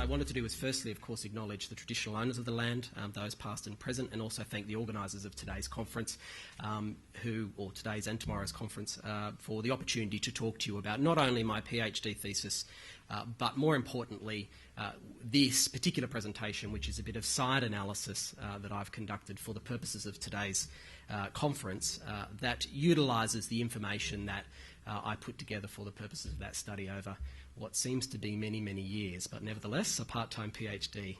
wanted to do was firstly, of course, acknowledge the traditional owners of the land, those past and present, and also thank the organisers of today's conference, or today's and tomorrow's conference, for the opportunity to talk to you about not only my PhD thesis, but more importantly, this particular presentation, which is a bit of side analysis that I've conducted for the purposes of today's conference, that utilises the information that I put together for the purposes of that study over what seems to be many, many years, but nevertheless, a part-time PhD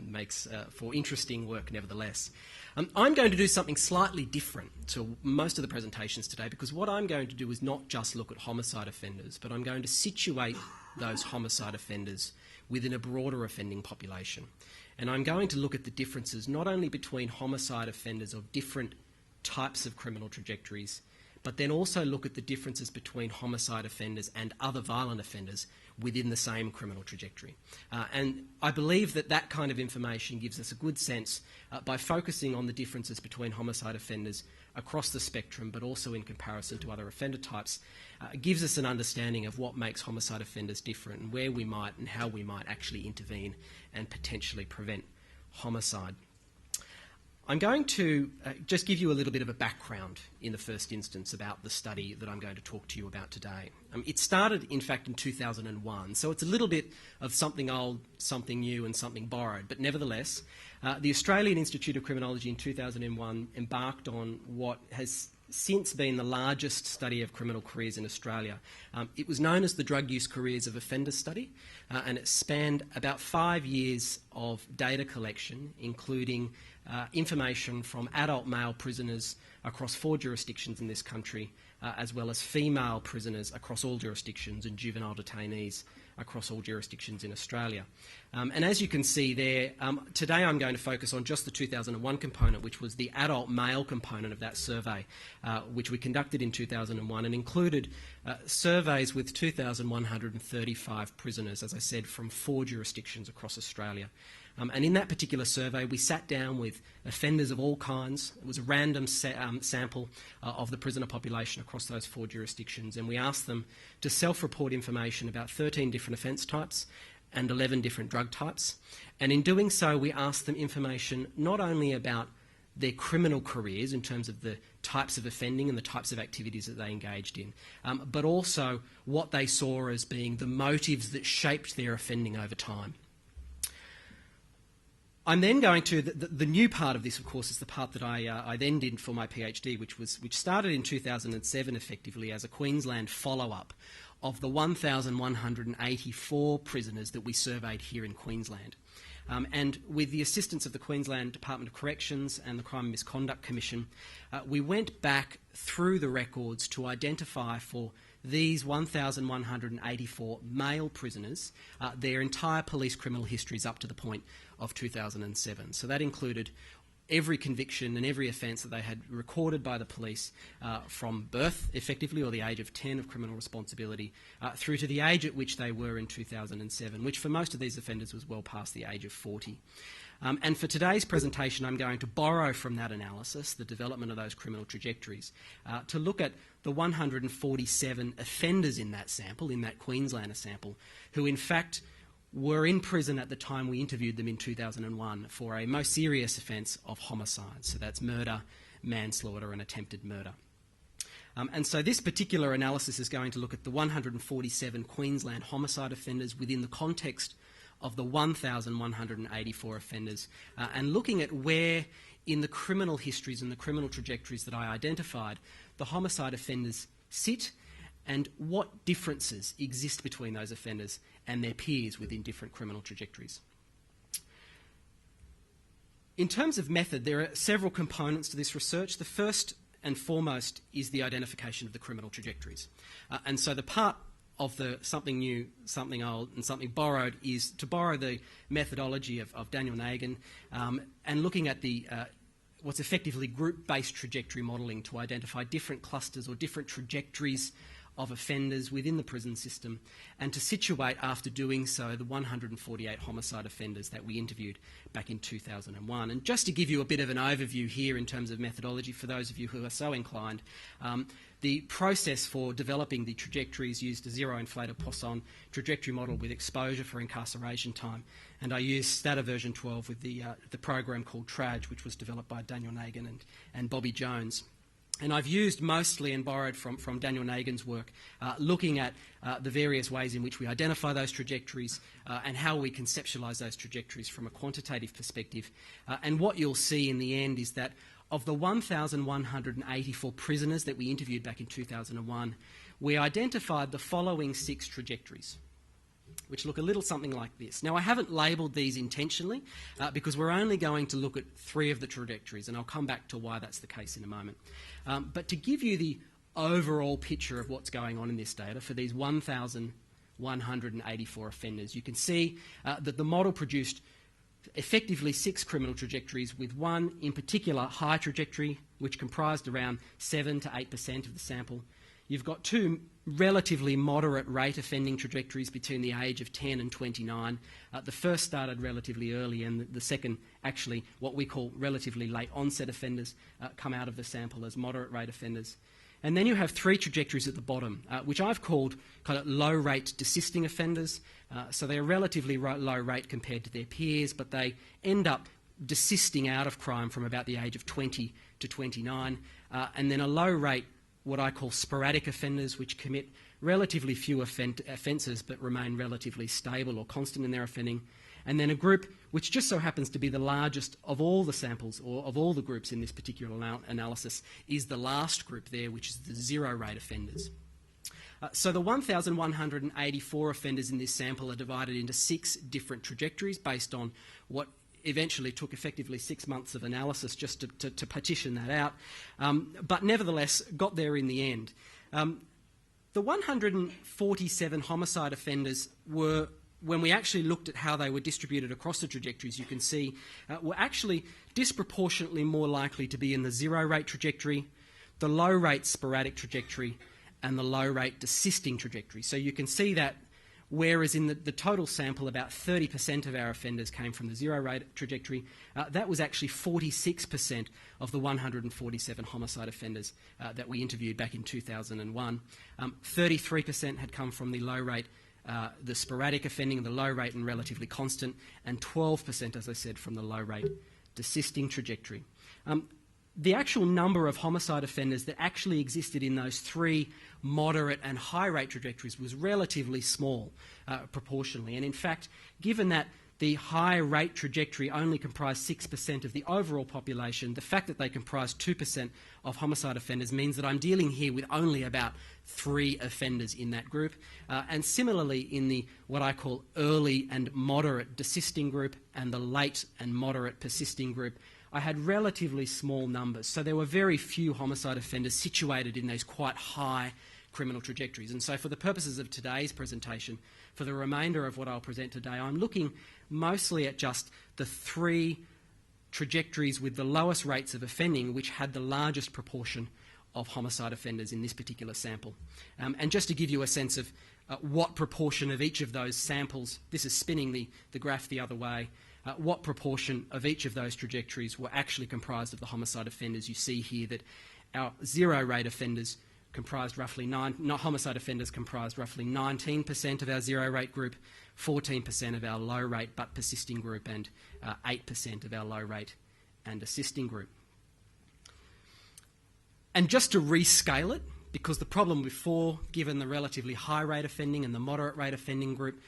makes for interesting work nevertheless. I'm going to do something slightly different to most of the presentations today, because what I'm going to do is not just look at homicide offenders, but I'm going to situate those homicide offenders within a broader offending population. And I'm going to look at the differences not only between homicide offenders of different types of criminal trajectories, but then also look at the differences between homicide offenders and other violent offenders within the same criminal trajectory. And I believe that that kind of information gives us a good sense, by focusing on the differences between homicide offenders across the spectrum, but also in comparison to other offender types, gives us an understanding of what makes homicide offenders different and where we might and how we might actually intervene and potentially prevent homicide. I'm going to just give you a little bit of a background in the first instance about the study that I'm going to talk to you about today. It started, in fact, in 2001, so it's a little bit of something old, something new and something borrowed, but nevertheless, the Australian Institute of Criminology in 2001 embarked on what has since been the largest study of criminal careers in Australia. It was known as the Drug Use Careers of Offenders Study, and it spanned about 5 years of data collection, including information from adult male prisoners across 4 jurisdictions in this country, as well as female prisoners across all jurisdictions and juvenile detainees across all jurisdictions in Australia. And as you can see there, today I'm going to focus on just the 2001 component, which was the adult male component of that survey, which we conducted in 2001 and included surveys with 2,135 prisoners, as I said, from 4 jurisdictions across Australia. And in that particular survey, we sat down with offenders of all kinds. It was a random sample of the prisoner population across those 4 jurisdictions, and we asked them to self-report information about 13 different offence types and 11 different drug types. And in doing so, we asked them information not only about their criminal careers in terms of the types of offending and the types of activities that they engaged in, but also what they saw as being the motives that shaped their offending over time. I'm then going to, the new part of this, of course, is the part that I then did for my PhD, which started in 2007 effectively as a Queensland follow-up of the 1,184 prisoners that we surveyed here in Queensland. And with the assistance of the Queensland Department of Corrections and the Crime and Misconduct Commission, we went back through the records to identify for these 1,184 male prisoners their entire police criminal histories up to the point of 2007. So that included every conviction and every offence that they had recorded by the police from birth, effectively, or the age of 10 of criminal responsibility, through to the age at which they were in 2007, which for most of these offenders was well past the age of 40. And for today's presentation, I'm going to borrow from that analysis, the development of those criminal trajectories, to look at the 147 offenders in that sample, in that Queenslander sample, who in fact were in prison at the time we interviewed them in 2001 for a most serious offence of homicide. So that's murder, manslaughter and attempted murder. And so this particular analysis is going to look at the 147 Queensland homicide offenders within the context of the 1,184 offenders, and looking at where in the criminal histories and the criminal trajectories that I identified, the homicide offenders sit and what differences exist between those offenders and their peers within different criminal trajectories. In terms of method, there are several components to this research. The first and foremost is the identification of the criminal trajectories. And so the part of the something new, something old and something borrowed is to borrow the methodology of Daniel Nagin and looking at the what's effectively group-based trajectory modelling to identify different clusters or different trajectories of offenders within the prison system, and to situate, after doing so, the 148 homicide offenders that we interviewed back in 2001. And just to give you a bit of an overview here in terms of methodology, for those of you who are so inclined, the process for developing the trajectories used a zero inflated Poisson trajectory model with exposure for incarceration time, and I used Stata version 12 with the program called TRAJ, which was developed by Daniel Nagan and Bobby Jones. And I've used mostly and borrowed from Daniel Nagan's work, looking at the various ways in which we identify those trajectories and how we conceptualise those trajectories from a quantitative perspective. And what you'll see in the end is that of the 1,184 prisoners that we interviewed back in 2001, we identified the following 6 trajectories, which look a little something like this. Now, I haven't labelled these intentionally because we're only going to look at 3 of the trajectories, and I'll come back to why that's the case in a moment. But to give you the overall picture of what's going on in this data for these 1,184 offenders, you can see that the model produced effectively 6 criminal trajectories, with one in particular high trajectory, which comprised around 7 to 8% of the sample. You've got 2 relatively moderate rate offending trajectories between the age of 10 and 29. The first started relatively early, and the second, actually what we call relatively late onset offenders, come out of the sample as moderate rate offenders. And then you have 3 trajectories at the bottom, which I've called kind of low rate desisting offenders. So they're relatively low rate compared to their peers, but they end up desisting out of crime from about the age of 20 to 29. And then a low rate, what I call sporadic offenders, which commit relatively few offences but remain relatively stable or constant in their offending. And then a group which just so happens to be the largest of all the samples, or of all the groups in this particular analysis, is the last group there, which is the zero rate offenders. So the 1,184 offenders in this sample are divided into 6 different trajectories based on what eventually took effectively 6 months of analysis just to partition that out, but nevertheless got there in the end. The 147 homicide offenders were, when we actually looked at how they were distributed across the trajectories, you can see were actually disproportionately more likely to be in the zero rate trajectory, the low rate sporadic trajectory, and the low rate desisting trajectory. So you can see that whereas in the total sample about 30% of our offenders came from the zero rate trajectory, that was actually 46% of the 147 homicide offenders that we interviewed back in 2001. 33% had come from the low rate, the sporadic offending, the low rate and relatively constant, and 12%, as I said, from the low rate desisting trajectory. The actual number of homicide offenders that actually existed in those 3 moderate and high rate trajectories was relatively small proportionally. And in fact, given that the high rate trajectory only comprised 6% of the overall population, the fact that they comprised 2% of homicide offenders means that I'm dealing here with only about 3 offenders in that group. And similarly in the what I call early and moderate desisting group and the late and moderate persisting group, I had relatively small numbers. So there were very few homicide offenders situated in those quite high criminal trajectories. And so for the purposes of today's presentation, for the remainder of what I'll present today, I'm looking mostly at just the 3 trajectories with the lowest rates of offending, which had the largest proportion of homicide offenders in this particular sample. And just to give you a sense of what proportion of each of those samples, this is spinning the graph the other way, what proportion of each of those trajectories were actually comprised of the homicide offenders. You see here that our zero rate offenders comprised roughly homicide offenders comprised roughly 19% of our zero rate group, 14% of our low rate but persisting group, and 8% of our low rate and assisting group. And just to rescale it, because the problem before, given the relatively high rate offending and the moderate rate offending group,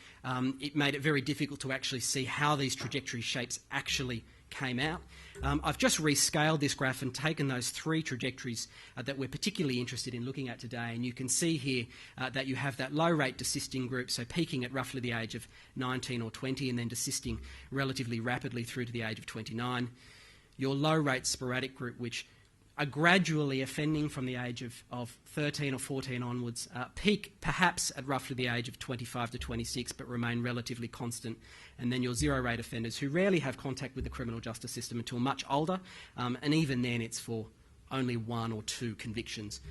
it made it very difficult to actually see how these trajectory shapes actually came out. I've just rescaled this graph and taken those 3 trajectories that we're particularly interested in looking at today, and you can see here that you have that low rate desisting group, so peaking at roughly the age of 19 or 20 and then desisting relatively rapidly through to the age of 29. Your low rate sporadic group, which are gradually offending from the age of 13 or 14 onwards, peak perhaps at roughly the age of 25 to 26 but remain relatively constant, and then your zero rate offenders who rarely have contact with the criminal justice system until much older, and even then it's for only 1 or 2 convictions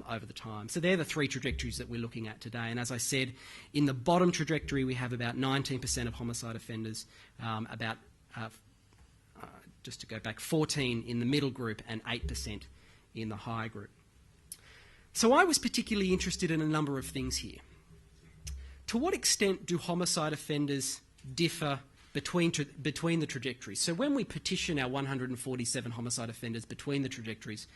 over the time. So they're the 3 trajectories that we're looking at today. And as I said, in the bottom trajectory we have about 19% of homicide offenders, just to go back, 14 in the middle group and 8% in the high group. So I was particularly interested in a number of things here. To what extent do homicide offenders differ between the trajectories? So when we petition our 147 homicide offenders between the trajectories,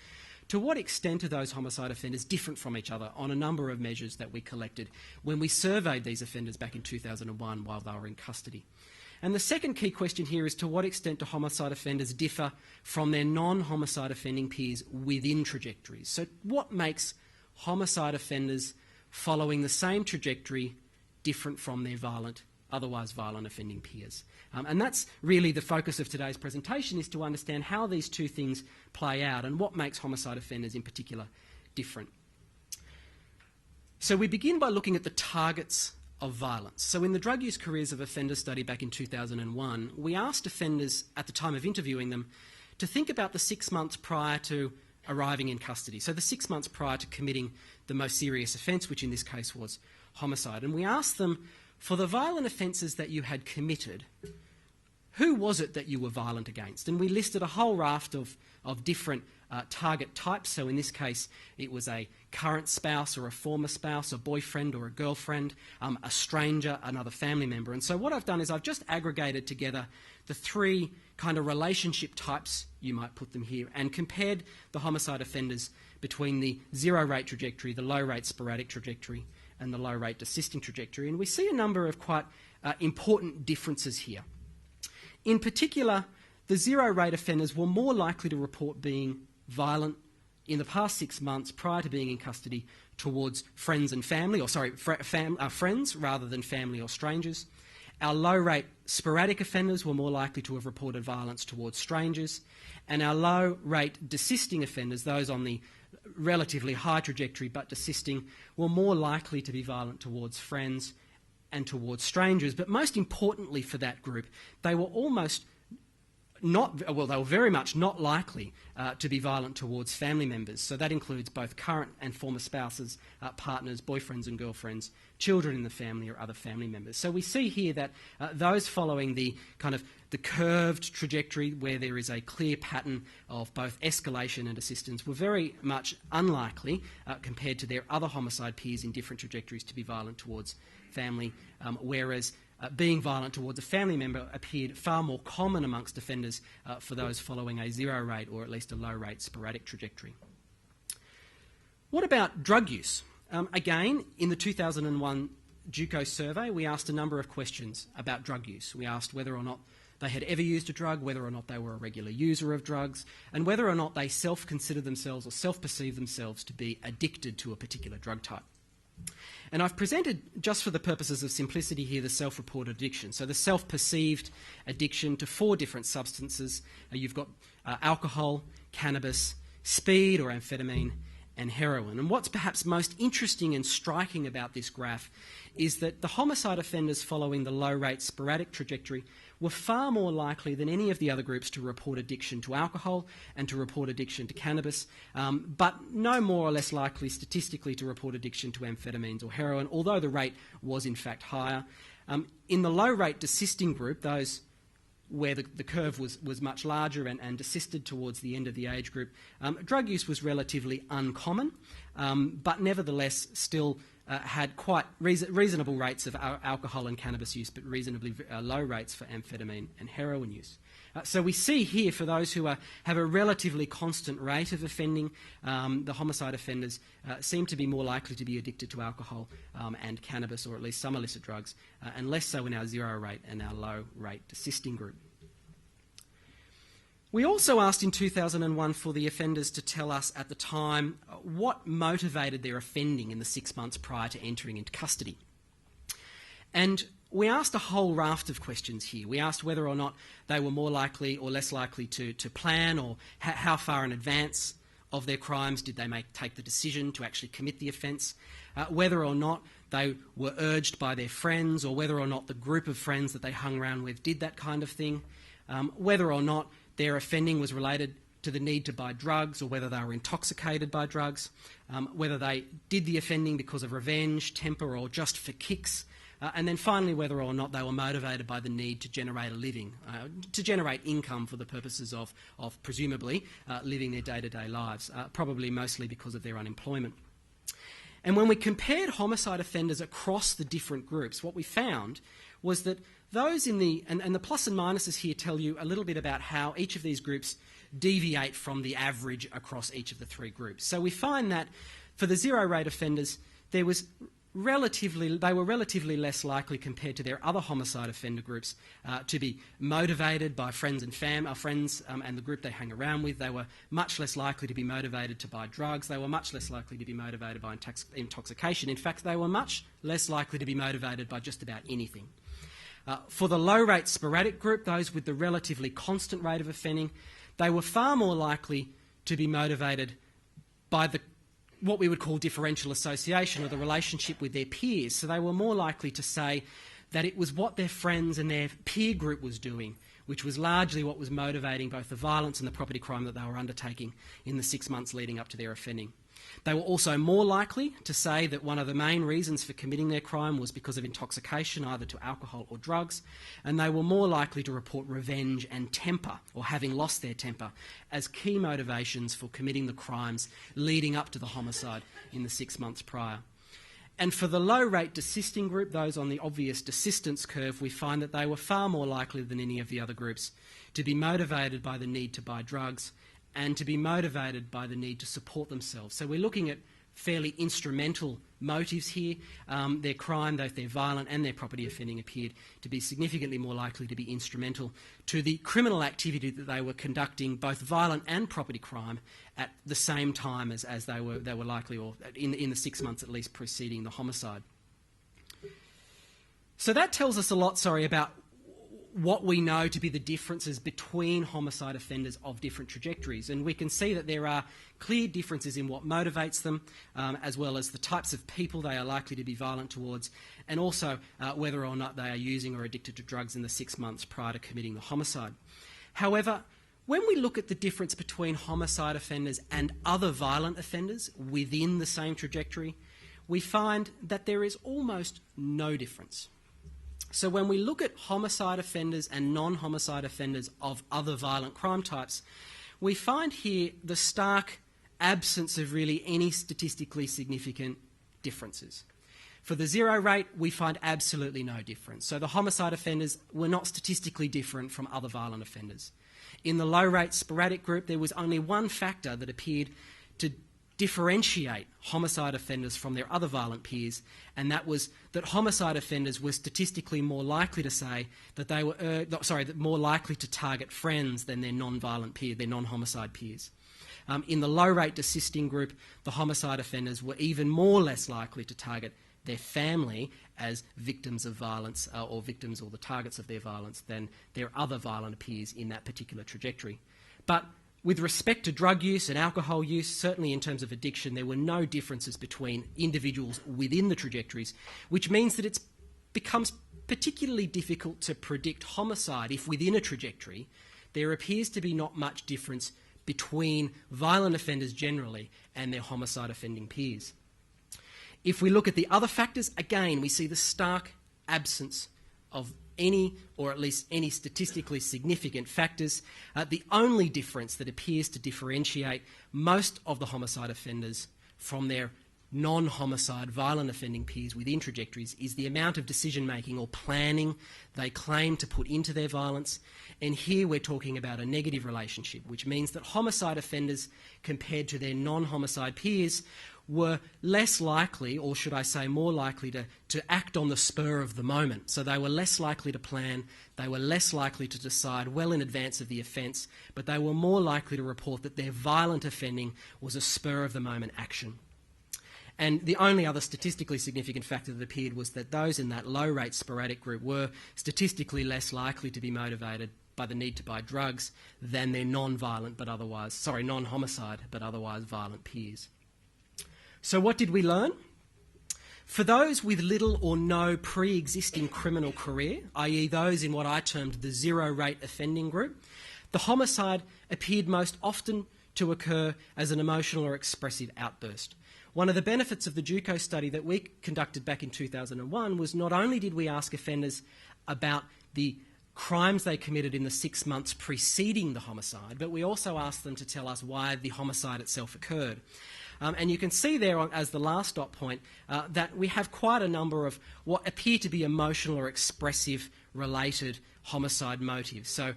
to what extent are those homicide offenders different from each other on a number of measures that we collected when we surveyed these offenders back in 2001 while they were in custody? And the second key question here is, to what extent do homicide offenders differ from their non-homicide offending peers within trajectories? So what makes homicide offenders following the same trajectory different from their otherwise violent offending peers? And that's really the focus of today's presentation, is to understand how these two things play out and what makes homicide offenders in particular different. So we begin by looking at the targets of violence. So in the Drug Use Careers of Offenders study back in 2001, we asked offenders at the time of interviewing them to think about the 6 months prior to arriving in custody. So the 6 months prior to committing the most serious offence, which in this case was homicide. And we asked them, for the violent offences that you had committed, who was it that you were violent against? And we listed a whole raft of different target types. So in this case, it was a current spouse or a former spouse, a boyfriend or a girlfriend, a stranger, another family member. And so what I've done is I've just aggregated together the 3 kind of relationship types, you might put them here, and compared the homicide offenders between the 0 rate trajectory, the low rate sporadic trajectory, and the low rate desisting trajectory. And we see a number of quite important differences here. In particular, the 0 rate offenders were more likely to report being violent in the past 6 months prior to being in custody towards friends and family, friends rather than family or strangers. Our low rate sporadic offenders were more likely to have reported violence towards strangers, and our low rate desisting offenders, those on the relatively high trajectory but desisting, were more likely to be violent towards friends and towards strangers. But most importantly for that group, they were they were very much not likely to be violent towards family members. So that includes both current and former spouses, partners, boyfriends and girlfriends, children in the family or other family members. So we see here that those following the kind of the curved trajectory, where there is a clear pattern of both escalation and assistance, were very much unlikely compared to their other homicide peers in different trajectories to be violent towards family, whereas being violent towards a family member appeared far more common amongst offenders for those following a 0 rate or at least a low rate sporadic trajectory. What about drug use? Again, in the 2001 JUCO survey, we asked a number of questions about drug use. We asked whether or not they had ever used a drug, whether or not they were a regular user of drugs, and whether or not they self-considered themselves or self-perceived themselves to be addicted to a particular drug type. And I've presented, just for the purposes of simplicity here, the self-reported addiction. So the self-perceived addiction to 4 different substances. You've got alcohol, cannabis, speed or amphetamine, and heroin. And what's perhaps most interesting and striking about this graph is that the homicide offenders following the low-rate sporadic trajectory were far more likely than any of the other groups to report addiction to alcohol and to report addiction to cannabis, but no more or less likely statistically to report addiction to amphetamines or heroin, although the rate was in fact higher. In the low-rate desisting group, those where the curve was much larger and desisted towards the end of the age group, drug use was relatively uncommon, but nevertheless still had quite reasonable rates of alcohol and cannabis use, but reasonably low rates for amphetamine and heroin use. So we see here, for those who have a relatively constant rate of offending, the homicide offenders seem to be more likely to be addicted to alcohol and cannabis, or at least some illicit drugs, and less so in our 0 rate and our low rate desisting group. We also asked in 2001 for the offenders to tell us at the time what motivated their offending in the 6 months prior to entering into custody. And we asked a whole raft of questions here. We asked whether or not they were more likely or less likely to plan, or how far in advance of their crimes did they take the decision to actually commit the offence, whether or not they were urged by their friends, or whether or not the group of friends that they hung around with did that kind of thing, whether or not their offending was related to the need to buy drugs, or whether they were intoxicated by drugs, whether they did the offending because of revenge, temper, or just for kicks, and then finally whether or not they were motivated by the need to generate a living, to generate income for the purposes of presumably living their day-to-day lives, probably mostly because of their unemployment. And when we compared homicide offenders across the different groups, what we found was that those in the, and the plus and minuses here tell you a little bit about how each of these groups deviate from the average across each of the three groups. So we find that for the zero rate offenders, they were relatively less likely compared to their other homicide offender groups to be motivated by friends and friends and the group they hang around with. They were much less likely to be motivated to buy drugs. They were much less likely to be motivated by intoxication. In fact, they were much less likely to be motivated by just about anything. For the low rate sporadic group, those with the relatively constant rate of offending, they were far more likely to be motivated by what we would call differential association, or the relationship with their peers. So they were more likely to say that it was what their friends and their peer group was doing, which was largely what was motivating both the violence and the property crime that they were undertaking in the 6 months leading up to their offending. They were also more likely to say that one of the main reasons for committing their crime was because of intoxication, either to alcohol or drugs, and they were more likely to report revenge and temper, or having lost their temper, as key motivations for committing the crimes leading up to the homicide in the 6 months prior. And for the low-rate desisting group, those on the obvious desistance curve, we find that they were far more likely than any of the other groups to be motivated by the need to buy drugs and to be motivated by the need to support themselves. So we're looking at fairly instrumental motives here. Their crime, both their violent and their property offending, appeared to be significantly more likely to be instrumental to the criminal activity that they were conducting, both violent and property crime, at the same time as they were likely, or in the 6 months at least preceding the homicide. So that tells us a lot, about what we know to be the differences between homicide offenders of different trajectories. And we can see that there are clear differences in what motivates them, as well as the types of people they are likely to be violent towards, and also whether or not they are using or addicted to drugs in the 6 months prior to committing the homicide. However, when we look at the difference between homicide offenders and other violent offenders within the same trajectory, we find that there is almost no difference. So when we look at homicide offenders and non-homicide offenders of other violent crime types, we find here the stark absence of really any statistically significant differences. For the zero rate, we find absolutely no difference. So the homicide offenders were not statistically different from other violent offenders. In the low rate sporadic group, there was only one factor that appeared to differentiate homicide offenders from their other violent peers, and that was that homicide offenders were statistically more likely to say that they were, more likely to target friends than their non-violent peer, their non-homicide peers. In the low-rate desisting group, the homicide offenders were even less likely to target their family as victims of violence, or victims or the targets of their violence, than their other violent peers in that particular trajectory. But with respect to drug use and alcohol use, certainly in terms of addiction, there were no differences between individuals within the trajectories, which means that it becomes particularly difficult to predict homicide if within a trajectory there appears to be not much difference between violent offenders generally and their homicide offending peers. If we look at the other factors, again, we see the stark absence of any, or at least any statistically significant factors. The only difference that appears to differentiate most of the homicide offenders from their non-homicide violent offending peers within trajectories is the amount of decision-making or planning they claim to put into their violence. And here we're talking about a negative relationship, which means that homicide offenders, compared to their non-homicide peers, were less likely, or should I say more likely, to act on the spur of the moment. So they were less likely to plan, they were less likely to decide well in advance of the offence, but they were more likely to report that their violent offending was a spur of the moment action. And the only other statistically significant factor that appeared was that those in that low rate sporadic group were statistically less likely to be motivated by the need to buy drugs than their non-homicide but otherwise violent peers. So what did we learn? For those with little or no pre-existing criminal career, i.e. those in what I termed the zero-rate offending group, The homicide appeared most often to occur as an emotional or expressive outburst. One of the benefits of the JUCO study that we conducted back in 2001 was not only did we ask offenders about the crimes they committed in the 6 months preceding the homicide, but we also asked them to tell us why the homicide itself occurred. And you can see there as the last dot point that we have quite a number of what appear to be emotional or expressive related homicide motives. So,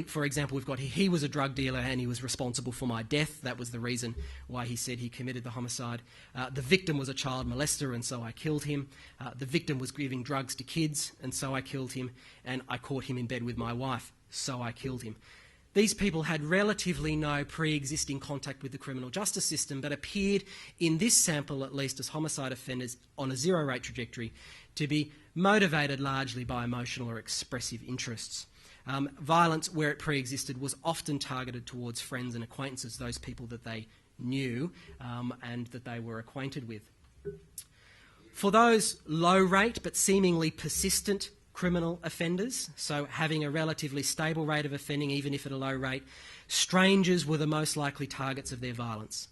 for example, we've got he was a drug dealer and he was responsible for my death. That was the reason why he said he committed the homicide. The victim was a child molester and so I killed him. The victim was giving drugs to kids and so I killed him. And I caught him in bed with my wife, so I killed him. These people had relatively no pre-existing contact with the criminal justice system, but appeared in this sample, at least as homicide offenders on a zero-rate trajectory, to be motivated largely by emotional or expressive interests. Violence, where it pre-existed, was often targeted towards friends and acquaintances, those people that they knew and that they were acquainted with. For those low-rate but seemingly persistent criminal offenders, so having a relatively stable rate of offending even if at a low rate, strangers were the most likely targets of their violence.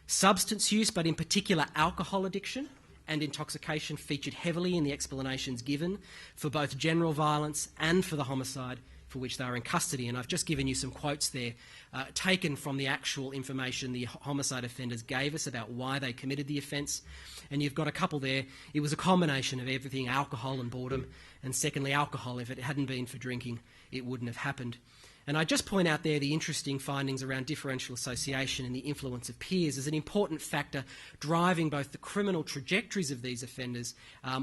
Substance use, but in particular alcohol addiction and intoxication, featured heavily in the explanations given for both general violence and for the homicide for which they were in custody. And I've just given you some quotes there taken from the actual information the homicide offenders gave us about why they committed the offence. And you've got a couple there. It was a combination of everything, alcohol and boredom. And secondly, alcohol. If it hadn't been for drinking, it wouldn't have happened. And I just point out there the interesting findings around differential association and the influence of peers as an important factor driving both the criminal trajectories of these offenders,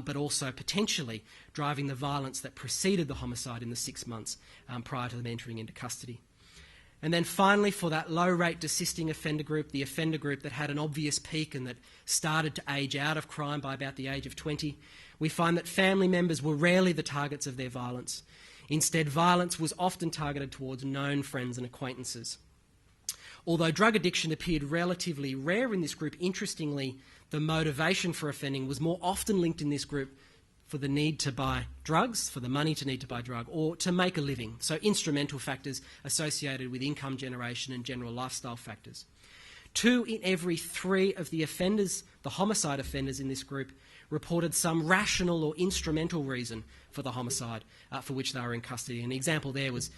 but also potentially driving the violence that preceded the homicide in the 6 months prior to them entering into custody. And then finally, for that low-rate desisting offender group, the offender group that had an obvious peak and that started to age out of crime by about the age of 20, we find that family members were rarely the targets of their violence. Instead, violence was often targeted towards known friends and acquaintances. Although drug addiction appeared relatively rare in this group, interestingly, the motivation for offending was more often linked in this group for the need to buy drugs, for the money to need to buy drug, or to make a living. So instrumental factors associated with income generation and general lifestyle factors. 2 in every 3 of the offenders, the homicide offenders in this group, reported some rational or instrumental reason for the homicide for which they were in custody. An example there was,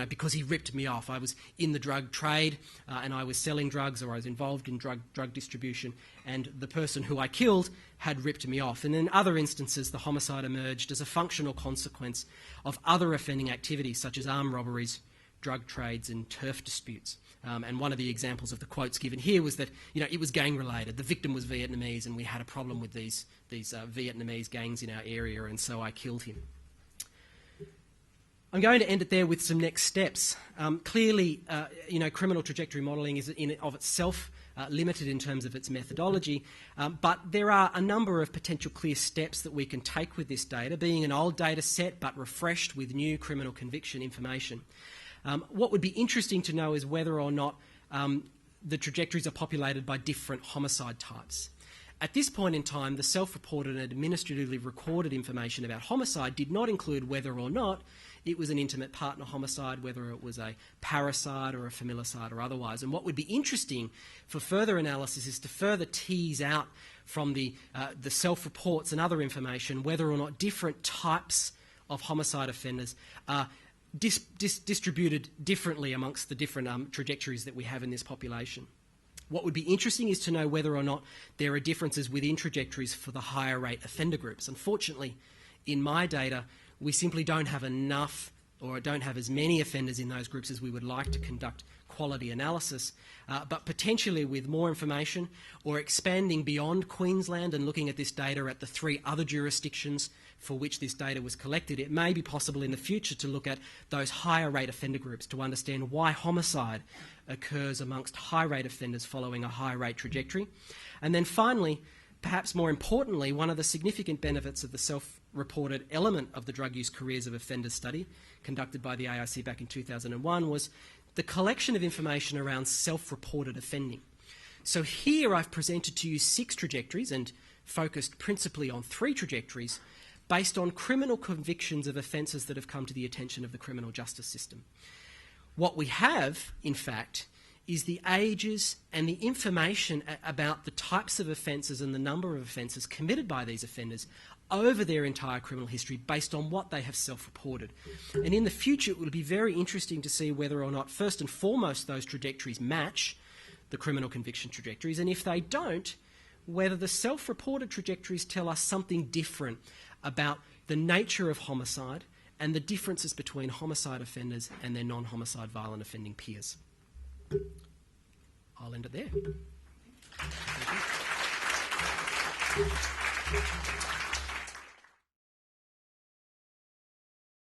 because he ripped me off. I was in the drug trade and I was selling drugs, or I was involved in drug distribution, and the person who I killed had ripped me off. And in other instances, the homicide emerged as a functional consequence of other offending activities such as armed robberies, drug trades and turf disputes. And one of the examples of the quotes given here was that it was gang-related. The victim was Vietnamese and we had a problem with these Vietnamese gangs in our area, and so I killed him. I'm going to end it there with some next steps. Clearly, criminal trajectory modelling is in of itself limited in terms of its methodology, but there are a number of potential clear steps that we can take with this data, being an old data set but refreshed with new criminal conviction information. What would be interesting to know is whether or not the trajectories are populated by different homicide types. At this point in time, the self-reported and administratively recorded information about homicide did not include whether or not it was an intimate partner homicide, whether it was a parricide or a familicide or otherwise. And what would be interesting for further analysis is to further tease out from the self-reports and other information whether or not different types of homicide offenders are distributed differently amongst the different trajectories that we have in this population. What would be interesting is to know whether or not there are differences within trajectories for the higher rate offender groups. Unfortunately, in my data, we simply don't have enough or don't have as many offenders in those groups as we would like to conduct quality analysis, but potentially with more information or expanding beyond Queensland and looking at this data at the 3 other jurisdictions for which this data was collected, it may be possible in the future to look at those higher rate offender groups to understand why homicide occurs amongst high rate offenders following a high rate trajectory. And then finally, perhaps more importantly, one of the significant benefits of the self-reported element of the drug use careers of offenders study conducted by the AIC back in 2001 was the collection of information around self-reported offending. So here I've presented to you 6 trajectories and focused principally on 3 trajectories based on criminal convictions of offences that have come to the attention of the criminal justice system. What we have, in fact, is the ages and the information about the types of offences and the number of offences committed by these offenders over their entire criminal history based on what they have self-reported. And in the future, it will be very interesting to see whether or not, first and foremost, those trajectories match the criminal conviction trajectories, and if they don't, whether the self-reported trajectories tell us something different about the nature of homicide and the differences between homicide offenders and their non-homicide violent offending peers. I'll end it there. Thank you.